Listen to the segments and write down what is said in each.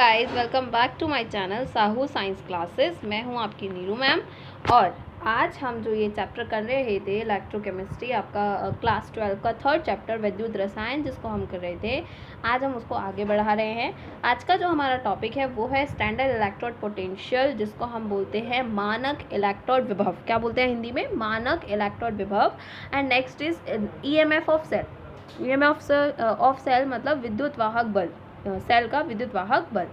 Guys welcome back to my channel Sahu science classes. मैं हूं आपकी नीरू मैम। और आज हम जो ये चैप्टर कर रहे थे इलेक्ट्रोकेमिस्ट्री, आपका क्लास 12 का थर्ड चैप्टर विद्युत रसायन, जिसको हम कर रहे थे, आज हम उसको आगे बढ़ा रहे हैं। आज का जो हमारा टॉपिक है वो है स्टैंडर्ड इलेक्ट्रोड पोटेंशियल, जिसको हम बोलते हैं मानक इलेक्ट्रोड विभव। क्या बोलते हैं हिंदी में? मानक इलेक्ट्रोड विभव। And next is EMF of cell. EMF of cell मतलब विद्युत वाहक बल, सेल का विद्युत वाहक बल।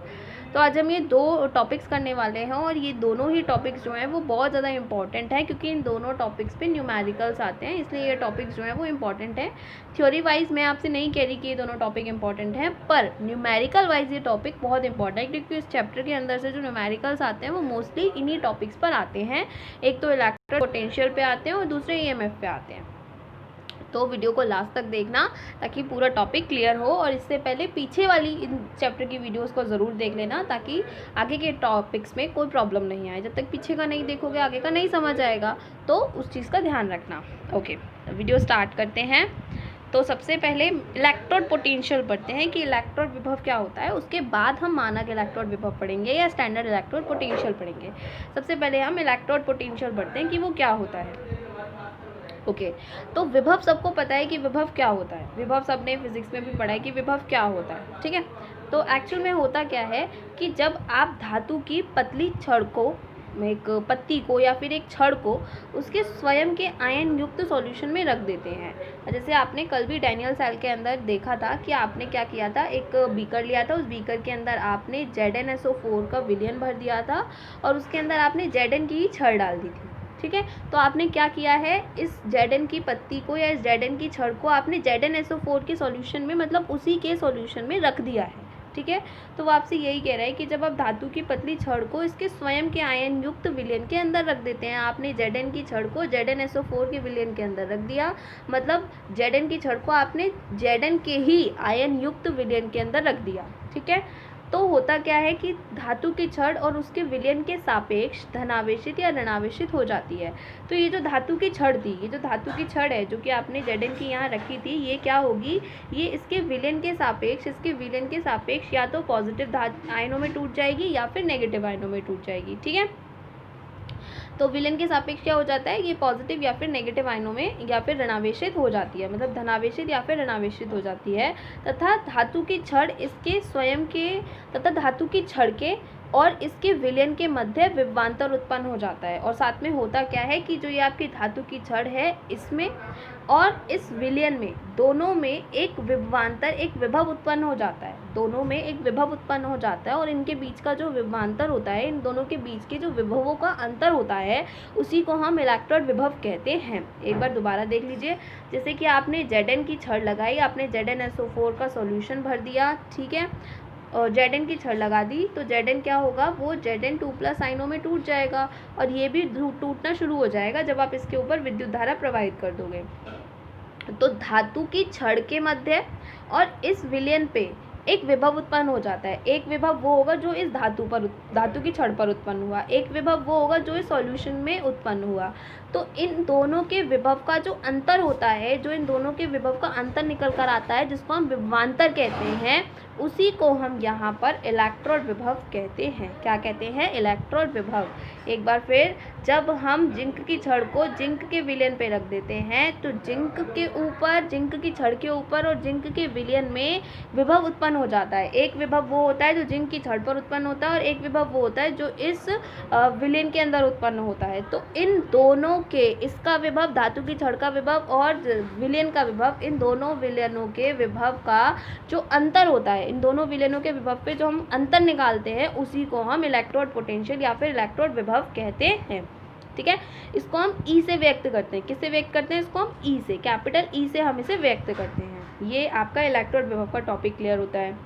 तो आज हम ये दो टॉपिक्स करने वाले हैं और ये दोनों ही टॉपिक्स जो हैं वो बहुत ज़्यादा इंपॉर्टेंट है, क्योंकि इन दोनों टॉपिक्स पे न्यूमेरिकल्स आते हैं, इसलिए ये टॉपिक्स जो हैं वो इंपॉर्टेंट है। थ्योरी वाइज मैं आपसे नहीं कह रही कि ये दोनों टॉपिक इंपॉर्टेंट हैं, पर न्यूमेरिकल वाइज ये टॉपिक बहुत इंपॉर्टेंट है, क्योंकि इस चैप्टर के अंदर से जो न्यूमेरिकल्स आते हैं वो मोस्टली इन्हीं टॉपिक्स पर आते हैं। एक तो इलेक्ट्रिक पोटेंशियल पे आते हैं और दूसरे ईएमएफ पे आते हैं। तो वीडियो को लास्ट तक देखना ताकि पूरा टॉपिक क्लियर हो, और इससे पहले पीछे वाली इन चैप्टर की वीडियोस को ज़रूर देख लेना ताकि आगे के टॉपिक्स में कोई प्रॉब्लम नहीं आए। जब तक पीछे का नहीं देखोगे आगे का नहीं समझ आएगा, तो उस चीज़ का ध्यान रखना। ओके, वीडियो स्टार्ट करते हैं। तो सबसे पहले इलेक्ट्रोड पोटेंशियल पढ़ते हैं कि इलेक्ट्रोड विभव क्या होता है, उसके बाद हम मानक इलेक्ट्रोड विभव पढ़ेंगे या स्टैंडर्ड इलेक्ट्रोड पोटेंशियल पढ़ेंगे। सबसे पहले हम इलेक्ट्रोड पोटेंशियल पढ़ते हैं कि वो क्या होता है। ओके, तो विभव सबको पता है कि विभव क्या होता है। विभव सबने फिजिक्स में भी पढ़ा है कि विभव क्या होता है, ठीक है। तो एक्चुअल में होता क्या है कि जब आप धातु की पतली छड़ को, एक पत्ती को या फिर एक छड़ को उसके स्वयं के आयन युक्त सॉल्यूशन में रख देते हैं। जैसे आपने कल भी डैनियल सेल के अंदर देखा था कि आपने क्या किया था, एक बीकर लिया था, उस बीकर के अंदर आपने ZnSO4 का विलयन भर दिया था और उसके अंदर आपने Zn की ही छड़ डाल दी थी, ठीक है। तो आपने क्या किया है, इस Zn की पत्ती को या इस Zn की छड़ को आपने ZnSO4 के सॉल्यूशन में, मतलब उसी के सॉल्यूशन में रख दिया है, ठीक है। तो वो आपसे यही कह रहा है कि जब आप धातु की पतली छड़ को इसके स्वयं के आयन युक्त विलयन के अंदर रख देते हैं, आपने Zn की छड़ को ZnSO4 के विलयन के अंदर रख दिया, मतलब Zn की छड़ को आपने Zn के ही आयन युक्त विलयन के अंदर रख दिया, ठीक है। तो होता क्या है कि धातु की छड़ और उसके विलयन के सापेक्ष धनावेशित या ऋणावेशित हो जाती है। तो ये जो धातु की छड़ थी, ये जो धातु की छड़ है जो कि आपने Zn की यहाँ रखी थी, ये क्या होगी, ये इसके विलयन के सापेक्ष या तो पॉजिटिव आयनों में टूट जाएगी या फिर नेगेटिव आयनों में टूट जाएगी, ठीक है। तो विलयन के सापेक्ष क्या हो जाता है, ये पॉजिटिव या फिर नेगेटिव आयनों में या फिर ऋणावेशित हो जाती है, मतलब धनावेशित या फिर ऋणावेशित हो जाती है। तथा धातु की छड़ इसके स्वयं के तथा धातु की छड़ के और इसके विलयन के मध्य विभवांतर उत्पन्न हो जाता है। और साथ में होता क्या है कि जो ये आपकी धातु की छड़ है, इसमें और इस विलयन में, दोनों में एक विभवांतर, एक विभव उत्पन्न हो जाता है, दोनों में एक विभव उत्पन्न हो जाता है। और इनके बीच का जो विभवांतर होता है, इन दोनों के बीच के जो विभवों का अंतर होता है, उसी को हम इलेक्ट्रोड विभव कहते हैं। एक बार दोबारा देख लीजिए, जैसे कि आपने Zn की छड़ लगाई, आपने ZnSO4 का सॉल्यूशन भर दिया, ठीक है, और Zn की छड़ लगा दी, तो Zn क्या होगा, वो Zn2+ आयनों में टूट जाएगा, और ये भी टूटना शुरू हो जाएगा जब आप इसके ऊपर विद्युत धारा प्रवाहित कर दोगे। तो धातु की छड़ के मध्य और इस विलयन पे एक विभव उत्पन्न हो जाता है। एक विभव वो होगा जो इस धातु की छड़ पर उत्पन्न हुआ, एक विभव वो होगा जो इस सॉल्यूशन में उत्पन्न हुआ। तो इन दोनों के विभव का जो अंतर होता है, जो इन दोनों के विभव का अंतर निकल कर आता है, जिसको हम विभवांतर कहते हैं, उसी को हम यहाँ पर इलेक्ट्रोड विभव कहते हैं। क्या कहते हैं? इलेक्ट्रोड विभव। एक बार फिर, जब हम जिंक की छड़ को जिंक के विलयन पे रख देते हैं, तो जिंक के ऊपर, जिंक की छड़ के ऊपर और जिंक के विलयन में विभव उत्पन्न हो जाता है। एक विभव वो होता है जो जिंक की छड़ पर उत्पन्न होता है, और एक विभव वो होता है जो इस विलयन के अंदर उत्पन्न होता है। तो इन दोनों के, इसका विभव, धातु की छड़ का विभव और विलयन का विभव, इन दोनों विलयनों के विभव का जो अंतर होता है, इन दोनों विलयनों के विभव पे जो हम अंतर निकालते हैं, उसी को हम इलेक्ट्रोड पोटेंशियल या फिर इलेक्ट्रोड विभव कहते हैं, ठीक है। इसको हम ई से व्यक्त करते हैं। किससे व्यक्त करते हैं? इसको हम ई से, कैपिटल ई से हम इसे व्यक्त करते हैं। ये आपका इलेक्ट्रोड विभव का टॉपिक क्लियर होता है।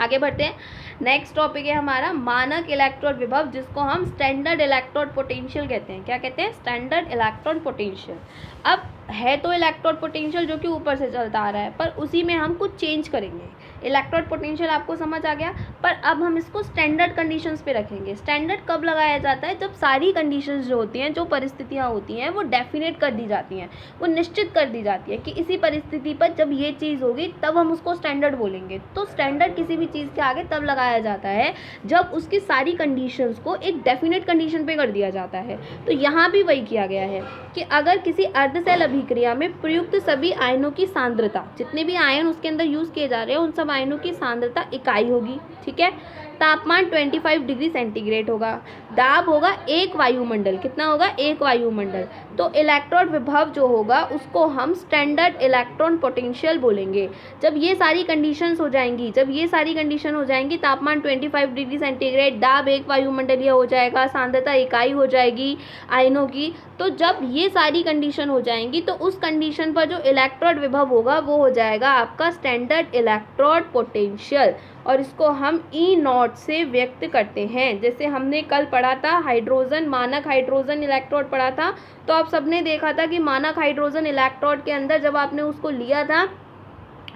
आगे बढ़ते हैं। नेक्स्ट टॉपिक है हमारा मानक इलेक्ट्रोड विभव, जिसको हम स्टैंडर्ड इलेक्ट्रोड पोटेंशियल कहते हैं। क्या कहते हैं? Standard electrode potential. अब है तो इलेक्ट्रोड पोटेंशियल जो कि ऊपर से चलता आ रहा है, पर उसी में हम कुछ चेंज करेंगे। इलेक्ट्रोड पोटेंशियल आपको समझ आ गया। पर अब हम इसको स्टैंडर्ड कंडीशंस पे रखेंगे। स्टैंडर्ड कब लगाया जाता है? जब सारी कंडीशंस जो होती हैं, जो परिस्थितियाँ होती हैं, वो डेफिनेट कर दी जाती हैं, वो निश्चित कर दी जाती है कि इसी परिस्थिति पर जब ये चीज़ होगी तब हम उसको स्टैंडर्ड बोलेंगे। तो स्टैंडर्ड किसी भी चीज़ के आगे तब लगाया जाता है जब उसकी सारी कंडीशंस को एक डेफिनेट कंडीशन पे कर दिया जाता है। तो यहाँ भी वही किया गया है कि अगर किसी अर्धसेल अभिक्रिया में प्रयुक्त सभी आयनों की सांद्रता, जितने भी आयन उसके अंदर यूज़ किए जा रहे हैं, उन सब आयनों की सांद्रता इकाई होगी, ठीक है। तापमान 25 डिग्री सेंटीग्रेड होगा। दाब होगा 1 वायुमंडल। कितना होगा? 1 वायुमंडल। तो इलेक्ट्रॉन विभव जो होगा उसको हम स्टैंडर्ड इलेक्ट्रॉन पोटेंशियल बोलेंगे। जब ये सारी कंडीशंस हो जाएंगी, जब ये सारी कंडीशन हो जाएंगी, तापमान 25 डिग्री सेंटीग्रेड, दाब 1 वायुमंडलीय हो जाएगा, सांद्रता इकाई हो जाएगी आयनों की। तो जब ये सारी कंडीशन हो जाएंगी तो उस कंडीशन पर जो इलेक्ट्रॉन विभव होगा वो हो जाएगा आपका स्टैंडर्ड इलेक्ट्रॉन पोटेंशियल, और इसको हम E0 से व्यक्त करते हैं। जैसे हमने कल पढ़ा था हाइड्रोजन, मानक हाइड्रोजन इलेक्ट्रोड पढ़ा था, तो आप सबने देखा था कि मानक हाइड्रोजन इलेक्ट्रोड के अंदर जब आपने उसको लिया था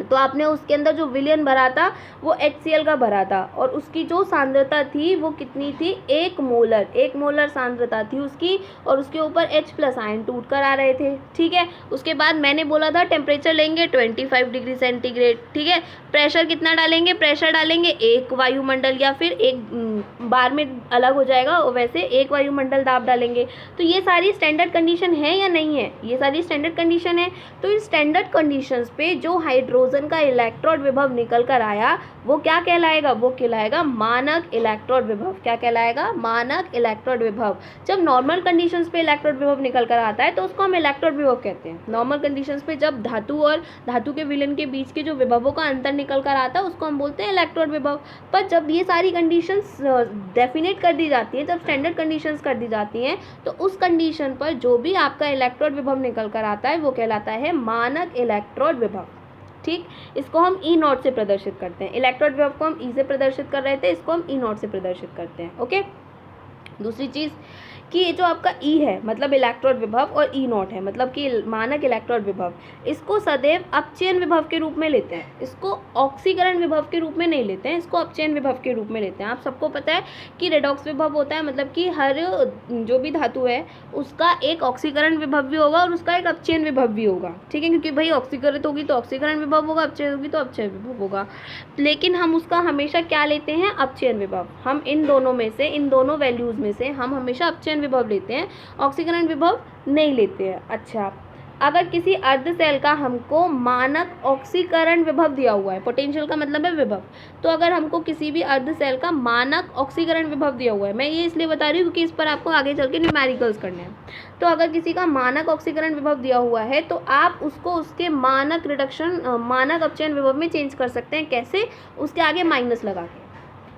तो आपने उसके अंदर जो विलयन भरा था वो HCl का भरा था, और उसकी जो सांद्रता थी वो कितनी थी? 1 मोलर सांद्रता थी उसकी, और उसके ऊपर H+ आयन टूट कर आ रहे थे, ठीक है। उसके बाद मैंने बोला था टेम्परेचर लेंगे 25 डिग्री सेंटीग्रेड, ठीक है। प्रेशर कितना डालेंगे? प्रेशर डालेंगे 1 वायुमंडल, या फिर एक बार में अलग हो जाएगा, वैसे 1 वायुमंडल दाब डालेंगे। तो ये सारी स्टैंडर्ड कंडीशन है या नहीं है? ये सारी स्टैंडर्ड कंडीशन है। तो इस स्टैंडर्ड कंडीशंस पे जो हाइड्रोजन का इलेक्ट्रॉन विभव निकल कर आया वो क्या कहलाएगा? वो कहलाएगा मानक इलेक्ट्रॉन विभव। क्या कहलाएगा? मानक इलेक्ट्रॉन विभव। जब नॉर्मल कंडीशंस पे इलेक्ट्रॉन विभव निकल कर आता है तो उसको हम इलेक्ट्रॉन विभव कहते हैं। नॉर्मल कंडीशंस पे जब धातु और धातु के विलयन के बीच के जो विभवों का अंतर निकल कर आता है उसको हम बोलते हैं इलेक्ट्रॉन विभव। पर जब ये सारी कंडीशंस डेफिनेट कर दी जाती हैं, जब स्टैंडर्ड कंडीशंस कर दी जाती हैं, तो उस कंडीशन पर जो भी आपका इलेक्ट्रॉन विभव निकल कर आता है वो कहलाता है मानक इलेक्ट्रॉन विभव, ठीक। इसको हम E0 से प्रदर्शित करते हैं। इलेक्ट्रॉन विभव को हम E से प्रदर्शित कर रहे थे, इसको हम E0 से प्रदर्शित करते हैं, ओके। दूसरी चीज़ कि ये जो आपका E है मतलब इलेक्ट्रॉन विभव, और E0 है मतलब कि मानक इलेक्ट्रॉन विभव, इसको सदैव अपचयन विभव के रूप में लेते हैं। इसको ऑक्सीकरण विभव के रूप में नहीं लेते हैं, इसको अपचयन विभव के रूप में लेते हैं। आप सबको पता है कि रेडॉक्स विभव होता है, मतलब कि हर जो भी धातु है उसका एक ऑक्सीकरण विभव भी होगा और उसका एक अपचयन विभव भी होगा, ठीक है। क्योंकि भाई ऑक्सीकृत होगी तो ऑक्सीकरण विभव होगा, अपचयन होगी तो अपचयन विभव होगा। लेकिन हम उसका हमेशा क्या लेते हैं? अपचयन विभव। हम इन दोनों में से, इन दोनों वैल्यूज़ में से हम हमेशा अपचयन विभव लेते हैं, ऑक्सीकरण विभव नहीं लेते हैं। अच्छा, अगर किसी अर्धसेल का हमको मानक ऑक्सीकरण विभव दिया हुआ है, पोटेंशियल का मतलब है विभव, तो अगर हमको किसी भी अर्धसेल का मानक ऑक्सीकरण विभव दिया हुआ है, मैं ये इसलिए बता रही हूँ क्योंकि इस पर आपको आगे चल के न्यूमेरिकल्स करने हैं। तो अगर किसी का मानक ऑक्सीकरण विभव दिया हुआ है तो आप उसको उसके मानक रिडक्शन मानक अपचयन विभव में चेंज कर सकते हैं। कैसे? उसके आगे माइनस लगा के।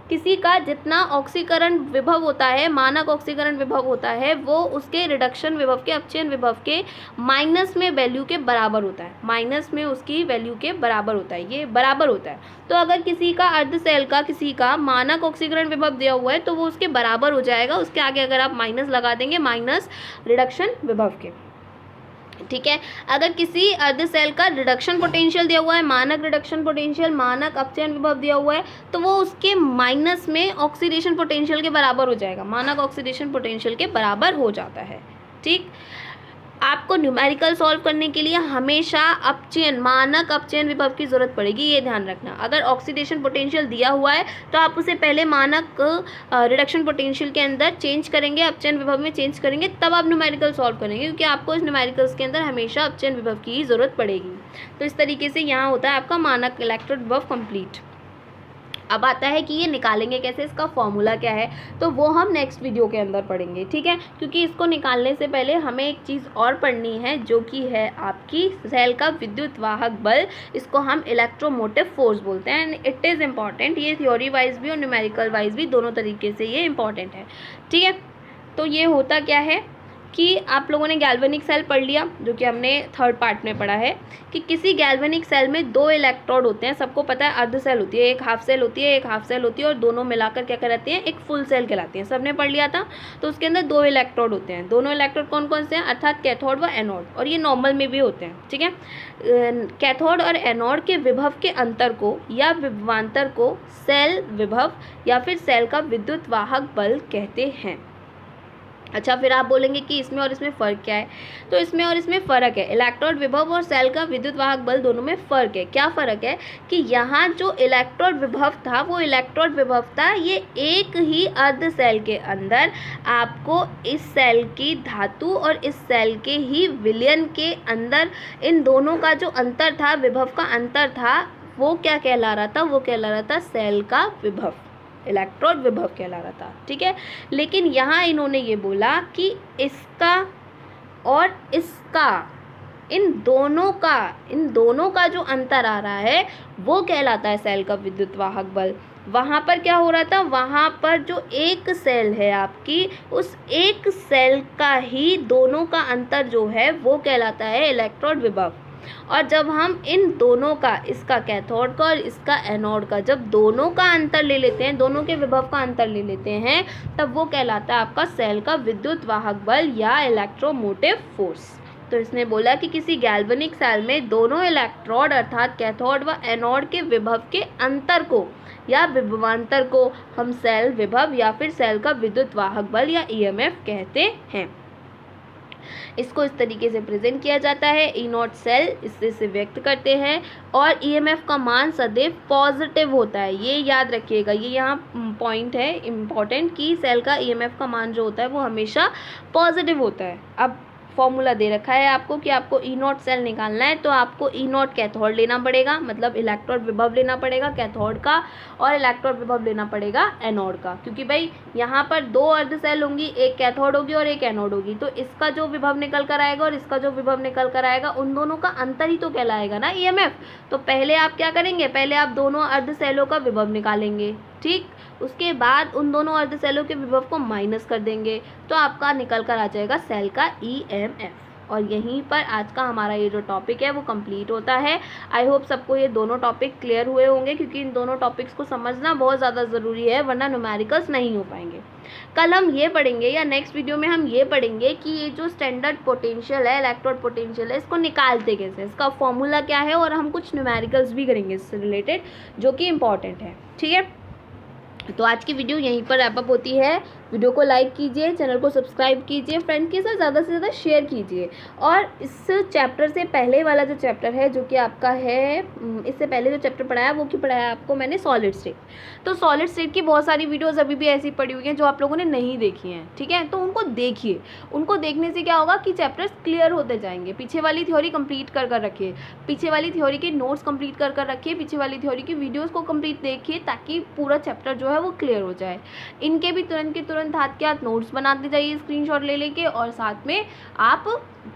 किसी का जितना ऑक्सीकरण विभव होता है, मानक ऑक्सीकरण विभव होता है, वो उसके रिडक्शन विभव के, अपचयन विभव के माइनस में वैल्यू के बराबर होता है। माइनस में उसकी वैल्यू के बराबर होता है, ये बराबर होता है। तो अगर किसी का अर्धसेल का किसी का मानक ऑक्सीकरण विभव दिया हुआ है तो वो उसके बराबर हो जाएगा। उसके आगे अगर आप माइनस लगा देंगे, माइनस रिडक्शन विभव के, ठीक है। अगर किसी अर्धसेल का रिडक्शन पोटेंशियल दिया हुआ है, मानक रिडक्शन पोटेंशियल, मानक अपचयन विभव दिया हुआ है, तो वो उसके माइनस में ऑक्सीडेशन पोटेंशियल के बराबर हो जाएगा, मानक ऑक्सीडेशन पोटेंशियल के बराबर हो जाता है, ठीक। आपको न्यूमेरिकल सॉल्व करने के लिए हमेशा अपचयन, मानक अपचयन विभव की ज़रूरत पड़ेगी, ये ध्यान रखना। अगर ऑक्सीडेशन पोटेंशियल दिया हुआ है तो आप उसे पहले मानक रिडक्शन पोटेंशियल के अंदर चेंज करेंगे, अपचयन विभव में चेंज करेंगे, तब आप न्यूमेरिकल सॉल्व करेंगे, क्योंकि आपको इस न्यूमेरिकल्स के अंदर हमेशा अपचयन विभव की ही ज़रूरत पड़ेगी। तो इस तरीके से यहाँ होता है आपका मानक इलेक्ट्रोड विभव कंप्लीट। अब आता है कि ये निकालेंगे कैसे, इसका फॉर्मूला क्या है, तो वो हम नेक्स्ट वीडियो के अंदर पढ़ेंगे, ठीक है। क्योंकि इसको निकालने से पहले हमें एक चीज़ और पढ़नी है जो कि है आपकी सेल का विद्युत वाहक बल। इसको हम इलेक्ट्रोमोटिव फोर्स बोलते हैं एंड इट इज़ इम्पॉर्टेंट। ये थ्योरी वाइज भी और न्यूमेरिकल वाइज भी दोनों तरीके से ये इम्पॉर्टेंट है, ठीक है। तो ये होता क्या है कि आप लोगों ने गैल्वेनिक सेल पढ़ लिया, जो कि हमने थर्ड पार्ट में पढ़ा है, कि किसी गैल्वेनिक सेल में 2 इलेक्ट्रोड होते हैं। सबको पता है अर्ध सेल होती है, एक हाफ सेल होती है, एक हाफ सेल होती है, और दोनों मिलाकर क्या कहलाती हैं, एक फुल सेल कहलाती हैं। सबने पढ़ लिया था। तो उसके अंदर 2 इलेक्ट्रोड होते हैं। दोनों इलेक्ट्रोड कौन कौन से हैं, अर्थात कैथोड व एनोड, और ये नॉर्मल में भी होते हैं, ठीक है। कैथोड और एनोड के विभव के अंतर को या विभवांतर को सेल विभव या फिर सेल का विद्युत वाहक बल कहते हैं। अच्छा, फिर आप बोलेंगे कि इसमें और इसमें फ़र्क क्या है। तो इसमें और इसमें फ़र्क है, इलेक्ट्रोड विभव और सेल का विद्युत वाहक बल दोनों में फ़र्क है। क्या फ़र्क है कि यहाँ जो इलेक्ट्रोड विभव था, वो इलेक्ट्रोड विभव था ये एक ही अर्ध सेल के अंदर आपको इस सेल की धातु और इस सेल के ही विलयन के अंदर इन दोनों का जो अंतर था, विभव का अंतर था, वो क्या कहला रहा था, वो कहला रहा था सेल का विभव, इलेक्ट्रोड विभव कहला रहा था, ठीक है। लेकिन यहाँ इन्होंने ये बोला कि इसका और इसका, इन दोनों का जो अंतर आ रहा है वो कहलाता है सेल का विद्युत वाहक बल। वहाँ पर क्या हो रहा था, वहाँ पर जो एक सेल है आपकी, उस एक सेल का ही दोनों का अंतर जो है वो कहलाता है इलेक्ट्रोड विभव। और जब हम इन दोनों का, इसका कैथोड का और इसका एनोड का, जब दोनों का अंतर ले लेते हैं, दोनों के विभव का अंतर ले लेते हैं, तब वो कहलाता है आपका सेल का विद्युत वाहक बल या इलेक्ट्रोमोटिव फोर्स। तो इसने बोला कि किसी गैल्वेनिक सेल में दोनों इलेक्ट्रोड अर्थात कैथोड व एनोड के विभव के अंतर को या विभवांतर को हम सेल विभव या फिर सेल का विद्युत वाहक बल या ईएमएफ कहते हैं। इसको इस तरीके से प्रेजेंट किया जाता है, ई नॉट सेल इससे व्यक्त करते हैं, और ईएमएफ का मान सदैव पॉजिटिव होता है। ये याद रखिएगा, ये यहाँ पॉइंट है इम्पॉर्टेंट कि सेल का ईएमएफ का मान जो होता है वो हमेशा पॉजिटिव होता है। अब फॉर्मूला दे रखा है आपको कि आपको ई नॉट सेल निकालना है, तो आपको ई नॉट कैथोड लेना पड़ेगा, मतलब इलेक्ट्रोड विभव लेना पड़ेगा कैथोड का, और इलेक्ट्रोड विभव लेना पड़ेगा एनोड का। क्योंकि भाई यहाँ पर 2 अर्ध सेल होंगी, एक कैथोड होगी और एक एनोड होगी, तो इसका जो विभव निकल कर आएगा और इसका जो विभव निकल कर आएगा, उन दोनों का अंतर ही तो कहलाएगा ना ईएमएफ। तो पहले आप क्या करेंगे, पहले आप दोनों अर्ध सेलों का विभव निकालेंगे, ठीक। उसके बाद उन दोनों अर्ध सेलों के विभव को माइनस कर देंगे, तो आपका निकल कर आ जाएगा सेल का ईएमएफ। और यहीं पर आज का हमारा ये जो टॉपिक है वो कंप्लीट होता है। आई होप सबको ये दोनों टॉपिक क्लियर हुए होंगे, क्योंकि इन दोनों टॉपिक्स को समझना बहुत ज़्यादा ज़रूरी है, वरना न्यूमेरिकल्स नहीं हो पाएंगे। कल हम ये पढ़ेंगे, या नेक्स्ट वीडियो में हम ये पढ़ेंगे कि ये जो स्टैंडर्ड पोटेंशियल है, इलेक्ट्रोड पोटेंशियल है, इसको निकालते कैसे, इसका फॉर्मूला क्या है, और हम कुछ न्यूमेरिकल्स भी करेंगे इससे रिलेटेड, जो कि इम्पॉर्टेंट है, ठीक है। तो आज की वीडियो यहीं पर रैप अप होती है। वीडियो को लाइक कीजिए, चैनल को सब्सक्राइब कीजिए, फ्रेंड के साथ ज़्यादा से ज़्यादा शेयर कीजिए। और इस चैप्टर से पहले वाला जो चैप्टर है, जो कि आपका है, इससे पहले जो चैप्टर पढ़ाया वो क्या पढ़ाया आपको मैंने, सॉलिड स्टेट। तो सॉलिड स्टेट की बहुत सारी वीडियोज़ अभी भी ऐसी पड़ी हुई हैं जो आप लोगों ने नहीं देखी हैं, ठीक है। तो उनको देखिए, उनको देखने से क्या होगा कि चैप्टर्स क्लियर होते जाएंगे। पीछे वाली थ्योरी कंप्लीट कर रखिए, पीछे वाली थ्योरी के नोट्स कंप्लीट कर रखिए, पीछे वाली थ्योरी की वीडियोज़ को कंप्लीट देखिए, ताकि पूरा चैप्टर जो है वो क्लियर हो जाए। इनके भी तुरंत के तुरंत हाथ के हाथ नोट्स बनाते जाइए स्क्रीनशॉट ले लेके, और साथ में आप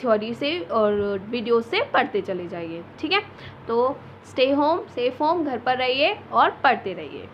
थ्योरी से और वीडियो से पढ़ते चले जाइए, ठीक है। तो स्टे होम, सेफ होम, घर पर रहिए और पढ़ते रहिए।